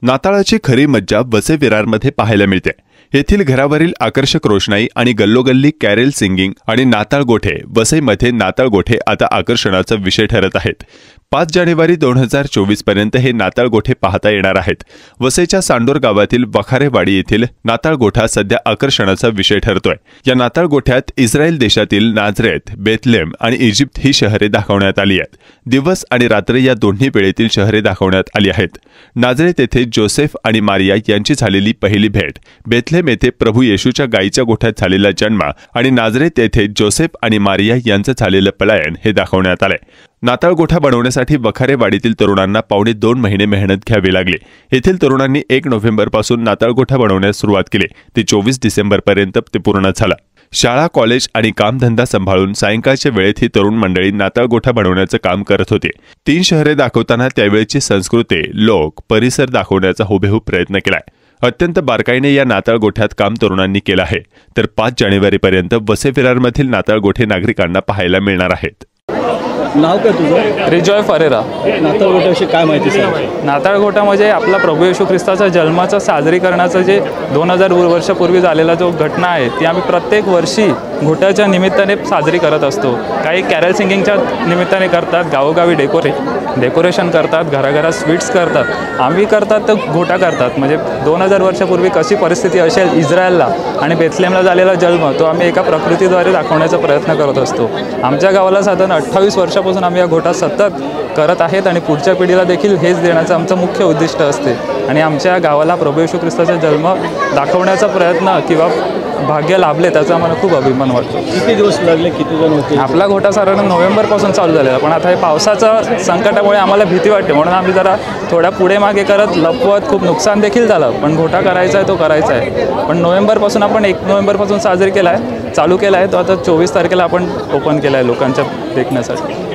नाताळाची खरी मज्जा वसई विरारमध्ये पाहायला मिळते। येथील घरावरील आकर्षक रोषणाई आणि गल्लोगल्ली कॅरेल सिंगिंग आणि नाताळ गोठे वसईमध्ये नाताळ गोठे आता आकर्षणाचा विषय ठरत आहेत। 5 जानेवारी 2024 पर्यंत हे नाताळ गोठे पाहता येणार आहेत। वसईच्या सांडोर गावातील वखारेवाडी येथील नाताळ गोठा सध्या आकर्षणाचा विषय ठरतोय। या नाताळ गोठ्यात इस्रायल देशातील नाझरेथ, बेथलेम आणि इजिप्त ही शहरे दाखवण्यात आली आहेत। दिवस आणि रात्र या दोन्ही वेळेतील शहरे दाखवण्यात आली आहेत। नाझरेथ येथे जोसेफ आणि मारिया यांची झालेली पहिली भेट, बेथलेम येथे प्रभू येशूच्या गायीच्या गोठ्यात झालेला जन्म आणि नाझरेथ येथे जोसेफ आणि मारिया यांचं झालेलं पलायन हे दाखवण्यात आले। नाताळ गोठा बनवण्यासाठी वखारेवाडीतील तरुणांना पावणे 2 महिने मेहनत घ्यावी लागली। येथील तरुणांनी 1 नोव्हेंबरपासून नाताळ गोठा बनवण्यास सुरुवात केली, ते 24 डिसेंबरपर्यंत ते पूर्ण झालं। शाळा, कॉलेज आणि कामधंदा सांभाळून सायंकाळच्या वेळेत ही तरुण मंडळी नाताळ गोठा बनवण्याचं काम करत होते। 3 शहरे दाखवताना त्यावेळची संस्कृती, लोक, परिसर दाखवण्याचा हुबेहूब प्रयत्न केलाय। अत्यंत बारकाईने या नाताळ गोठ्यात काम तरुणांनी केलं आहे। तर 5 जानेवारीपर्यंत वसई विरारमधील नाताळ गोठे नागरिकांना पाहायला मिळणार आहेत। नाव काय तुझं? रिजॉय फरेरा। नाताळ गोठ्याविषयी काय माहिती सांग? नाताळ गोठा म्हणजे आपला प्रभू येशू ख्रिस्ताचा जन्माचा साजरी करण्याचं जे 2000 वर्षापूर्वी झालेला जो घटना आहे ती आम्ही प्रत्येक वर्षी घोट्याच्या निमित्ताने साजरी करत असतो। काही कॅरल सिंगिंगच्या निमित्ताने करतात, गावोगावी डेकोरेशन करतात, घराघरात स्वीट्स करतात, आम्ही करतात तर घोटा करतात। म्हणजे 2000 वर्षापूर्वी कशी परिस्थिती असेल इस्रायलला आणि बेथलेमला झालेला जन्म तो आम्ही एका प्रकृतीद्वारे दाखवण्याचा प्रयत्न करत असतो। आमच्या गावाला साधारण 28 वर्षापासून आम्ही या घोटा सतत करत आहेत आणि पुढच्या पिढीला देखील हेच देण्याचं आमचं मुख्य उद्दिष्ट असते। आणि आमच्या गावाला प्रभू येशू ख्रिस्ताचा जन्म दाखवण्याचा प्रयत्न किंवा भाग्य लाभले त्याचा आम्हाला खूप अभिमान वाटतो। किती दिवस लागले, किती जण होते? आपला घोटा साधारण नोव्हेंबरपासून चालू झालेला, पण आता हे पावसाच्या संकटामुळे आम्हाला भीती वाटते, म्हणून आम्ही जरा थोड्या पुढे मागे करत लपवत खूप नुकसान देखील झालं, पण घोटा करायचा आहे तो करायचा आहे। पण नोव्हेंबरपासून आपण 1 नोव्हेंबरपासून साजरी केला आहे, चालू केला आहे, तो आता 24 तारखेला आपण ओपन केला आहे लोकांच्या देखण्यासाठी।